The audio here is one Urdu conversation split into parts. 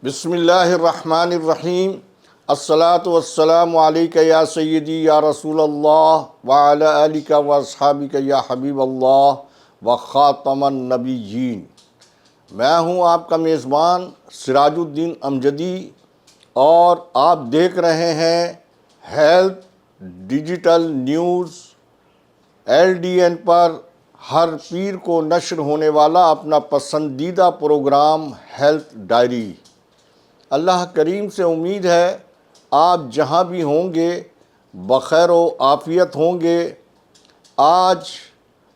بسم اللہ الرحمن الرحیم۔ الصلاۃ والسلام علیک یا سیدی یا رسول اللہ وعلی آلک و اصحابک یا حبیب اللہ و خاتم النبیین۔ میں ہوں آپ کا میزبان سراج الدین امجدی اور آپ دیکھ رہے ہیں ہیلتھ ڈیجیٹل نیوز LDN پر ہر پیر کو نشر ہونے والا اپنا پسندیدہ پروگرام ہیلتھ ڈائری۔ اللہ کریم سے امید ہے آپ جہاں بھی ہوں گے بخیر و عافیت ہوں گے۔ آج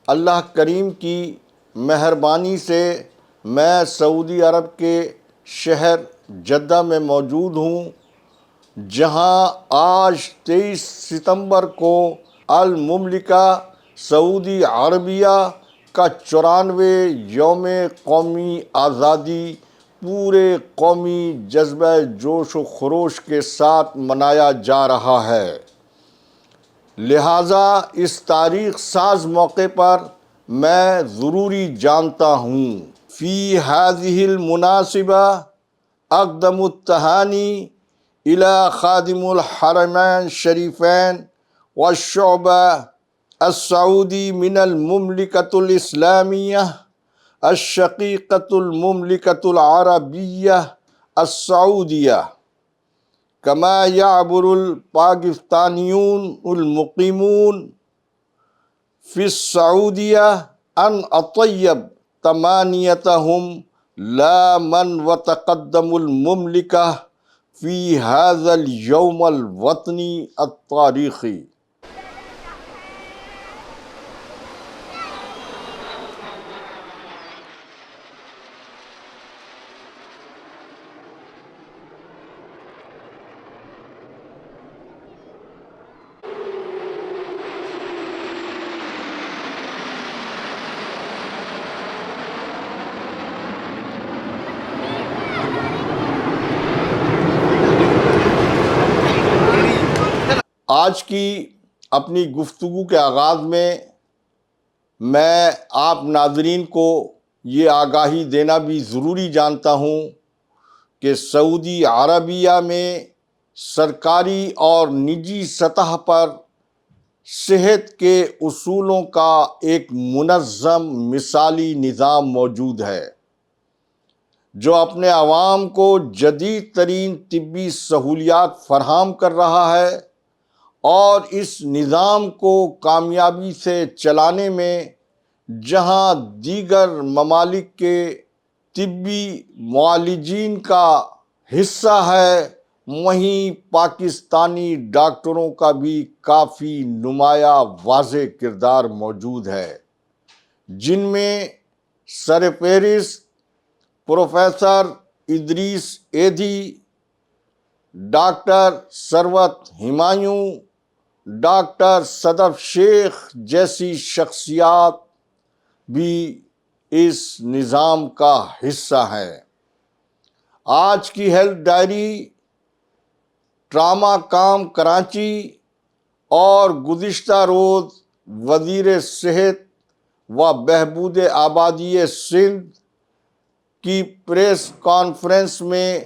اللہ کریم کی مہربانی سے میں سعودی عرب کے شہر جدہ میں موجود ہوں، جہاں آج 23 ستمبر کو المملکہ سعودی عربیہ کا 94ویں یوم قومی آزادی پورے قومی جذبہ جوش و خروش کے ساتھ منایا جا رہا ہے۔ لہٰذا اس تاریخ ساز موقع پر میں ضروری جانتا ہوں فی ہذہ المناسبہ اقدم التہانی الی خادم الحرمین شریفین والشعبہ السعودی من المملکۃ الاسلامیہ الشقیقۃ المملکۃ العربیہ السعودیہ، کما یعبر الپاکستانیون المقیمون فی السعودیہ ان اطیب تمانیتہم لا من وتقدم المملکہ فی هذا اليوم الوطنی التاریخی۔ آج کی اپنی گفتگو کے آغاز میں آپ ناظرین کو یہ آگاہی دینا بھی ضروری جانتا ہوں کہ سعودی عربیہ میں سرکاری اور نجی سطح پر صحت کے اصولوں کا ایک منظم مثالی نظام موجود ہے، جو اپنے عوام کو جدید ترین طبی سہولیات فراہم کر رہا ہے اور اس نظام کو کامیابی سے چلانے میں جہاں دیگر ممالک کے طبی معالجین کا حصہ ہے، وہیں پاکستانی ڈاکٹروں کا بھی کافی نمایاں واضح کردار موجود ہے، جن میں سرفہرست پروفیسر ادریس ایدھی، ڈاکٹر ثروت ہمایوں، ڈاکٹر صدف شیخ جیسی شخصیات بھی اس نظام کا حصہ ہیں۔ آج کی ہیلتھ ڈائری ٹراما کام کراچی اور گزشتہ روز وزیر صحت و بہبود آبادی سندھ کی پریس کانفرنس میں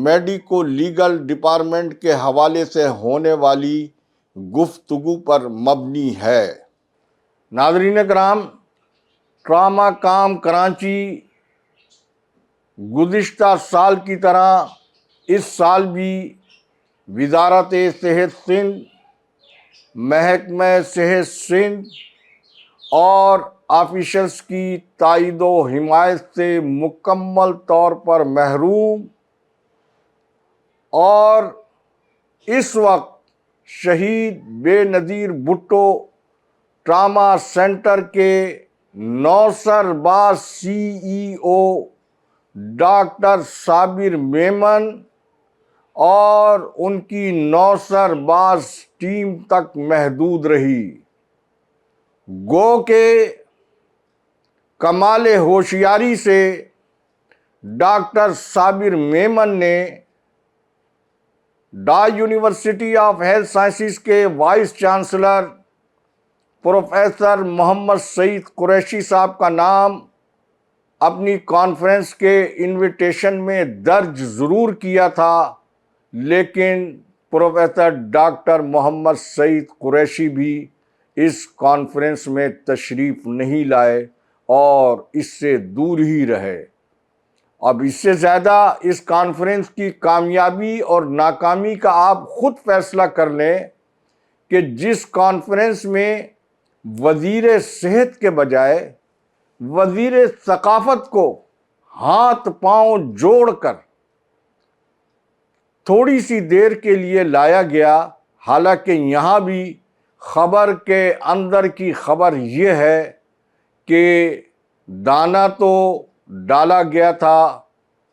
میڈیکو لیگل ڈپارٹمنٹ کے حوالے سے ہونے والی گفتگو پر مبنی ہے۔ ناظرین کرام، ٹراما کام کراچی گزشتہ سال کی طرح اس سال بھی وزارت صحت سندھ، محکمہ صحت سندھ اور آفیشلز کی تائید و حمایت سے مکمل طور پر محروم اور اس وقت شہید بے نظیر بھٹو ٹراما سینٹر کے نوسر باز CEO ڈاکٹر صابر میمن اور ان کی نوسر باز ٹیم تک محدود رہی۔ گو کہ کمال ہوشیاری سے ڈاکٹر صابر میمن نے ڈائی یونیورسٹی آف ہیلتھ سائنسز کے وائس چانسلر پروفیسر محمد سعید قریشی صاحب کا نام اپنی کانفرنس کے انویٹیشن میں درج ضرور کیا تھا، لیکن پروفیسر ڈاکٹر محمد سعید قریشی بھی اس کانفرنس میں تشریف نہیں لائے اور اس سے دور ہی رہے۔ اب اس سے زیادہ اس کانفرنس کی کامیابی اور ناکامی کا آپ خود فیصلہ کر لیں کہ جس کانفرنس میں وزیر صحت کے بجائے وزیر ثقافت کو ہاتھ پاؤں جوڑ کر تھوڑی سی دیر کے لیے لایا گیا، حالانکہ یہاں بھی خبر کے اندر کی خبر یہ ہے کہ دانہ تو ڈالا گیا تھا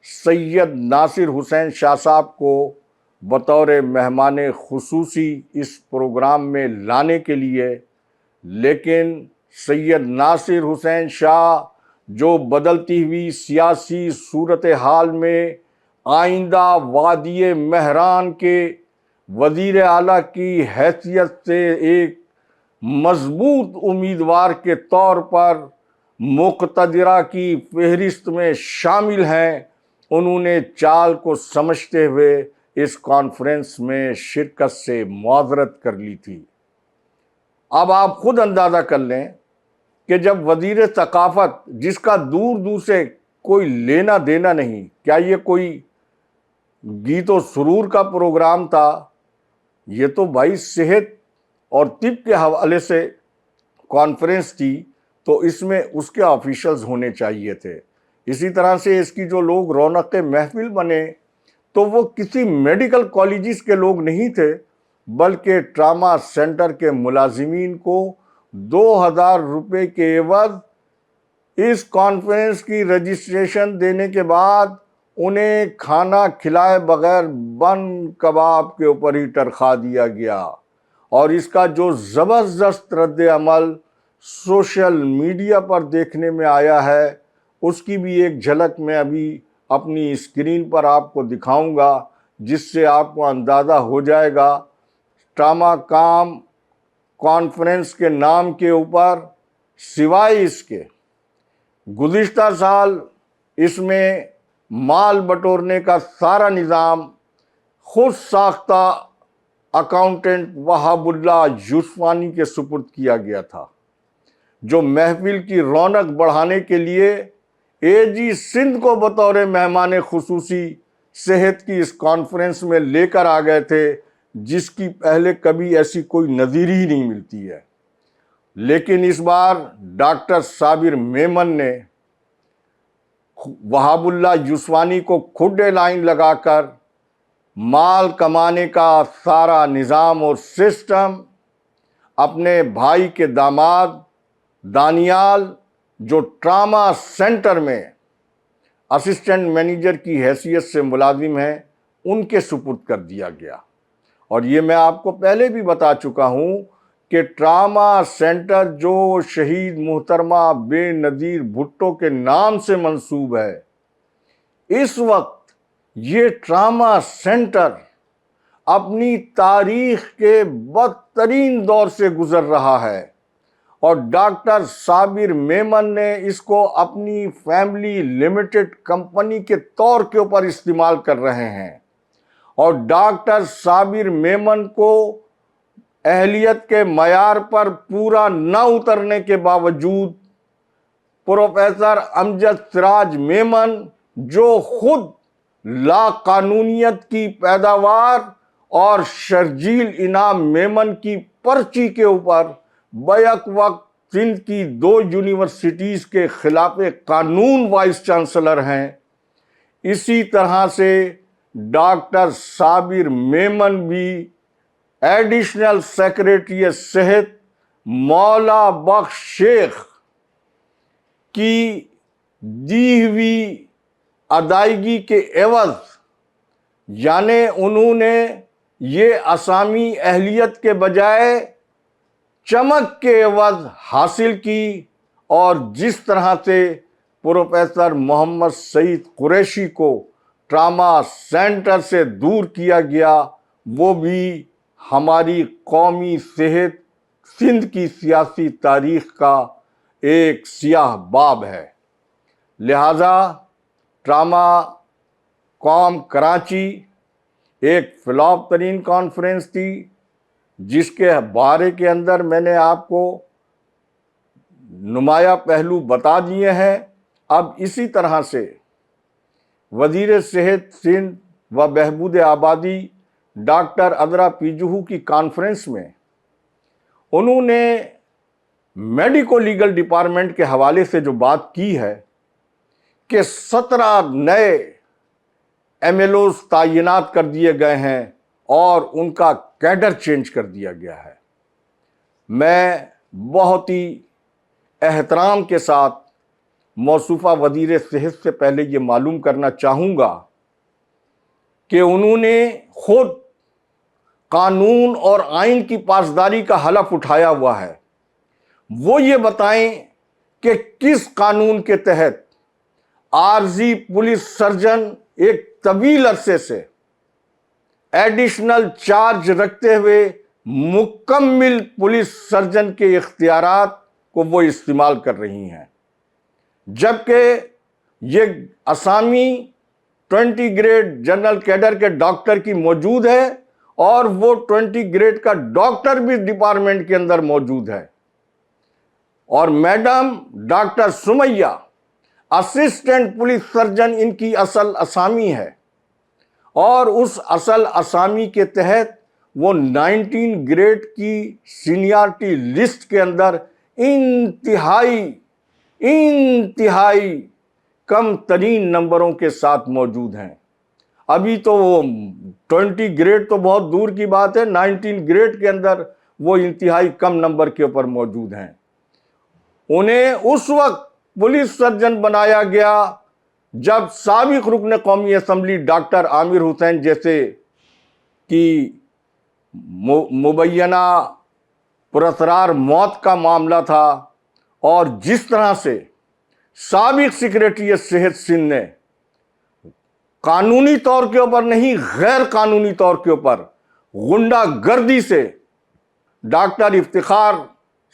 سید ناصر حسین شاہ صاحب کو بطور مہمان خصوصی اس پروگرام میں لانے کے لیے، لیکن سید ناصر حسین شاہ جو بدلتی ہوئی سیاسی صورتحال میں آئندہ وادی مہران کے وزیر اعلیٰ کی حیثیت سے ایک مضبوط امیدوار کے طور پر مقتدرہ کی فہرست میں شامل ہیں، انہوں نے چال کو سمجھتے ہوئے اس کانفرنس میں شرکت سے معذرت کر لی تھی۔ اب آپ خود اندازہ کر لیں کہ جب وزیر ثقافت، جس کا دور دور سے کوئی لینا دینا نہیں، کیا یہ کوئی گیت و سرور کا پروگرام تھا؟ یہ تو بھائی صحت اور طب کے حوالے سے کانفرنس تھی، تو اس میں اس کے آفیشلز ہونے چاہیے تھے۔ اسی طرح سے اس کی جو لوگ رونق محفل بنے تو وہ کسی میڈیکل کالجز کے لوگ نہیں تھے، بلکہ ٹراما سینٹر کے ملازمین کو 2000 روپے کے عوض اس کانفرنس کی رجسٹریشن دینے کے بعد انہیں کھانا کھلائے بغیر بن کباب کے اوپر ہی تنخواہ دیا گیا۔ اور اس کا جو زبردست رد عمل سوشل میڈیا پر دیکھنے میں آیا ہے، اس کی بھی ایک جھلک میں ابھی اپنی اسکرین پر آپ کو دکھاؤں گا، جس سے آپ کو اندازہ ہو جائے گا ٹراما کام کانفرنس کے نام کے اوپر سوائے اس کے گزشتہ سال اس میں مال بٹورنے کا سارا نظام خود ساختہ اکاؤنٹنٹ وہاب اللہ یوسفانی کے سپرد کیا گیا تھا، جو محفل کی رونق بڑھانے کے لیے اے جی سندھ کو بطور مہمان خصوصی صحت کی اس کانفرنس میں لے کر آ گئے تھے، جس کی پہلے کبھی ایسی کوئی نظیر ہی نہیں ملتی ہے۔ لیکن اس بار ڈاکٹر صابر میمن نے وہاب اللہ یوسفانی کو کھڈے لائن لگا کر مال کمانے کا سارا نظام اور سسٹم اپنے بھائی کے داماد دانیال، جو ٹراما سینٹر میں اسسٹنٹ مینیجر کی حیثیت سے ملازم ہیں، ان کے سپرد کر دیا گیا۔ اور یہ میں آپ کو پہلے بھی بتا چکا ہوں کہ ٹراما سینٹر جو شہید محترمہ بے نظیر بھٹو کے نام سے منسوب ہے، اس وقت یہ ٹراما سینٹر اپنی تاریخ کے بدترین دور سے گزر رہا ہے، اور ڈاکٹر صابر میمن نے اس کو اپنی فیملی لمیٹڈ کمپنی کے طور کے اوپر استعمال کر رہے ہیں۔ اور ڈاکٹر صابر میمن کو اہلیت کے معیار پر پورا نہ اترنے کے باوجود پروفیسر امجد سراج میمن، جو خود لا قانونیت کی پیداوار اور شرجیل انعام میمن کی پرچی کے اوپر بیک وقت سندھ کی 2 یونیورسٹیز کے خلاف قانون وائس چانسلر ہیں، اسی طرح سے ڈاکٹر صابر میمن بھی ایڈیشنل سیکریٹری صحت مولا بخش شیخ کی دی ہوئی ادائیگی کے عوض، یعنی انہوں نے یہ اسامی اہلیت کے بجائے چمک کے عوض حاصل کی، اور جس طرح سے پروفیسر محمد سعید قریشی کو ٹراما سینٹر سے دور کیا گیا، وہ بھی ہماری قومی صحت سندھ کی سیاسی تاریخ کا ایک سیاہ باب ہے۔ لہٰذا ٹراما کام کراچی ایک فلاپ ترین کانفرنس تھی، جس کے بارے کے اندر میں نے آپ کو نمایاں پہلو بتا دیے ہیں۔ اب اسی طرح سے وزیر صحت سندھ و بہبود آبادی ڈاکٹر عذرا پیجوہو کی کانفرنس میں انہوں نے میڈیکو لیگل ڈپارٹمنٹ کے حوالے سے جو بات کی ہے کہ 17 نئے ایم ایل اوز تعینات کر دیے گئے ہیں اور ان کا کیڈر چینج کر دیا گیا ہے۔ میں بہت ہی احترام کے ساتھ موصوفہ وزیر صحت سے پہلے یہ معلوم کرنا چاہوں گا کہ انہوں نے خود قانون اور آئین کی پاسداری کا حلف اٹھایا ہوا ہے۔ وہ یہ بتائیں کہ کس قانون کے تحت عارضی پولیس سرجن ایک طویل عرصے سے ایڈیشنل چارج رکھتے ہوئے مکمل پولیس سرجن کے اختیارات کو وہ استعمال کر رہی ہیں، جبکہ یہ اسامی 20 گریڈ جنرل کیڈر کے ڈاکٹر کی موجود ہے اور وہ 20 گریڈ کا ڈاکٹر بھی ڈپارٹمنٹ کے اندر موجود ہے۔ اور madam doctor Sumaiya assistant police surgeon ان کی اصل اسامی ہے، اور اس اصل اسامی کے تحت وہ 19 گریڈ کی سینیارٹی لسٹ کے اندر انتہائی کم ترین نمبروں کے ساتھ موجود ہیں۔ ابھی تو وہ 20 گریڈ تو بہت دور کی بات ہے، 19 گریڈ کے اندر وہ انتہائی کم نمبر کے اوپر موجود ہیں۔ انہیں اس وقت پولیس سرجن بنایا گیا جب سابق رکن قومی اسمبلی ڈاکٹر عامر حسین جیسے کی مبینہ پراسرار موت کا معاملہ تھا، اور جس طرح سے سابق سیکریٹری صحت سندھ نے قانونی طور کے اوپر نہیں، غیر قانونی طور کے اوپر غنڈہ گردی سے ڈاکٹر افتخار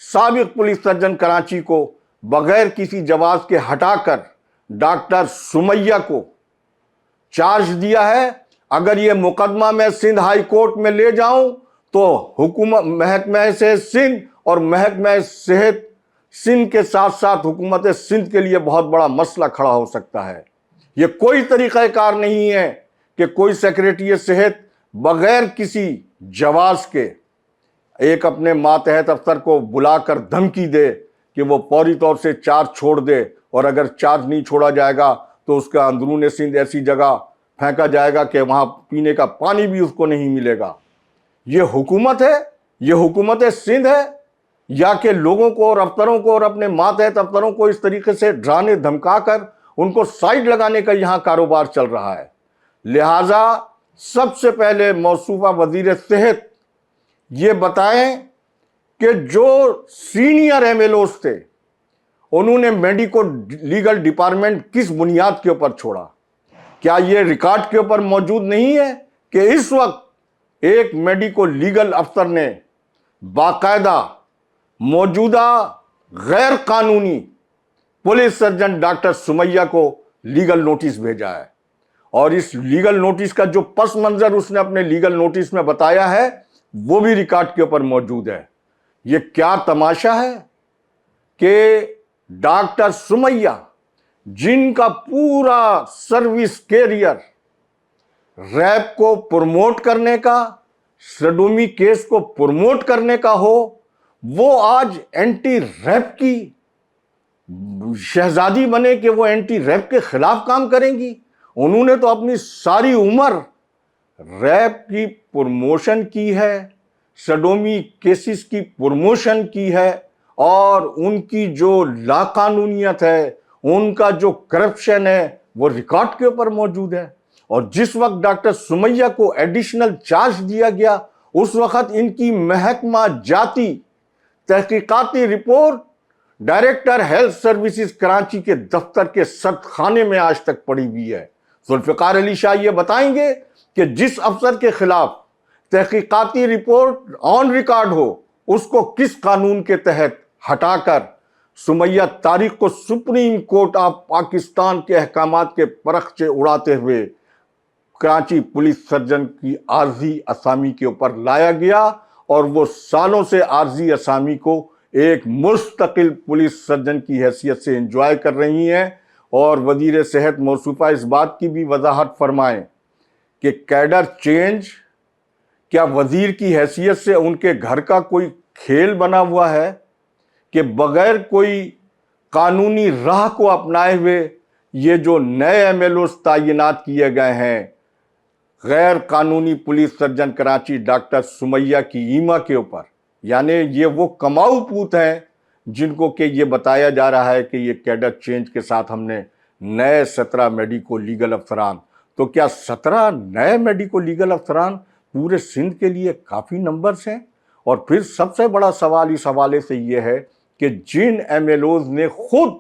سابق پولیس سرجن کراچی کو بغیر کسی جواز کے ہٹا کر ڈاکٹر سمیہ کو چارج دیا ہے۔ اگر یہ مقدمہ میں سندھ ہائی کورٹ میں لے جاؤں تو حکومت محکمہ صحت سندھ اور محکمہ صحت سندھ کے ساتھ ساتھ حکومت سندھ کے لیے بہت بڑا مسئلہ کھڑا ہو سکتا ہے۔ یہ کوئی طریقہ کار نہیں ہے کہ کوئی سیکریٹری صحت بغیر کسی جواز کے ایک اپنے ماتحت افسر کو بلا کر دھمکی دے کہ وہ فوری طور سے چارج چھوڑ دے، اور اگر چارج نہیں چھوڑا جائے گا تو اس کا اندرون سندھ ایسی جگہ پھینکا جائے گا کہ وہاں پینے کا پانی بھی اس کو نہیں ملے گا۔ یہ حکومت ہے، یہ حکومت سندھ ہے، یا کہ لوگوں کو اور افسروں کو اور اپنے ماتحت افسروں کو اس طریقے سے ڈرانے دھمکا کر ان کو سائڈ لگانے کا یہاں کاروبار چل رہا ہے۔ لہٰذا سب سے پہلے موصوفہ وزیر صحت یہ بتائیں کہ جو سینئر ایم ایل اوز تھے انہوں نے میڈیکو لیگل ڈپارٹمنٹ کس بنیاد کے اوپر چھوڑا؟ کیا یہ ریکارڈ کے اوپر موجود نہیں ہے کہ اس وقت ایک میڈیکو لیگل افسر نے باقاعدہ موجودہ غیر قانونی پولیس سرجن ڈاکٹر سمیہ کو لیگل نوٹس بھیجا ہے، اور اس لیگل نوٹس کا جو پس منظر اس نے اپنے لیگل نوٹس میں بتایا ہے وہ بھی ریکارڈ کے اوپر موجود ہے۔ یہ کیا تماشا ہے کہ ڈاکٹر سمیہ جن کا پورا سروس کیریئر ریپ کو پروموٹ کرنے کا، سڈومی کیس کو پروموٹ کرنے کا ہو، وہ آج اینٹی ریپ کی شہزادی بنے کہ وہ اینٹی ریپ کے خلاف کام کریں گی؟ انہوں نے تو اپنی ساری عمر ریپ کی پروموشن کی ہے، سڈومی کیسز کی پروموشن کی ہے، اور ان کی جو لاقانونیت ہے، ان کا جو کرپشن ہے وہ ریکارڈ کے اوپر موجود ہے۔ اور جس وقت ڈاکٹر سمیہ کو ایڈیشنل چارج دیا گیا اس وقت ان کی محکمہ جاتی تحقیقاتی report director health services Karachi کے دفتر کے سرد خانے میں آج تک پڑی ہوئی ہے۔ ذوالفقار علی شاہ یہ بتائیں گے کہ جس افسر کے خلاف تحقیقاتی رپورٹ آن ریکارڈ ہو اس کو کس قانون کے تحت ہٹا کر سمیہ طارق کو سپریم کورٹ آف پاکستان کے احکامات کے پرخچے اڑاتے ہوئے کراچی پولیس سرجن کی عارضی اسامی کے اوپر لایا گیا، اور وہ سالوں سے عارضی اسامی کو ایک مستقل پولیس سرجن کی حیثیت سے انجوائے کر رہی ہیں۔ اور وزیر صحت موصوفہ اس بات کی بھی وضاحت فرمائیں کہ کیڈر چینج کیا وزیر کی حیثیت سے ان کے گھر کا کوئی کھیل بنا ہوا ہے کہ بغیر کوئی قانونی راہ کو اپنائے ہوئے یہ جو نئے ایم ایل اوز تعینات کیے گئے ہیں غیر قانونی police surgeon Karachi doctor Sumaiya کی ایما کے اوپر، یعنی یہ وہ کماؤ پوت ہیں جن کو کہ یہ بتایا جا رہا ہے کہ یہ کیڈر چینج کے ساتھ ہم نے نئے 17 میڈیکو لیگل افسران، تو کیا 17 نئے میڈیکو لیگل افسران پورے سندھ کے لیے کافی نمبرز ہیں؟ اور پھر سب سے بڑا سوال اس حوالے سے یہ ہے کہ جن ایم ایل اوز نے خود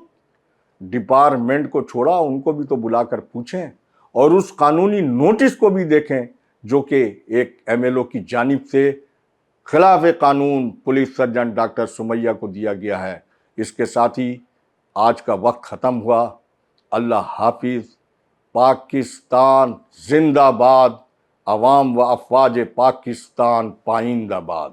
ڈپارٹمنٹ کو چھوڑا ان کو بھی تو بلا کر پوچھیں اور اس قانونی نوٹس کو بھی دیکھیں جو کہ ایک ایم ایل او کی جانب سے خلاف قانون پولیس سرجن ڈاکٹر سمیہ کو دیا گیا ہے۔ اس کے ساتھ ہی آج کا وقت ختم ہوا۔ اللہ حافظ۔ پاکستان زندہ باد۔ عوام و افواج پاکستان پائندہ باد۔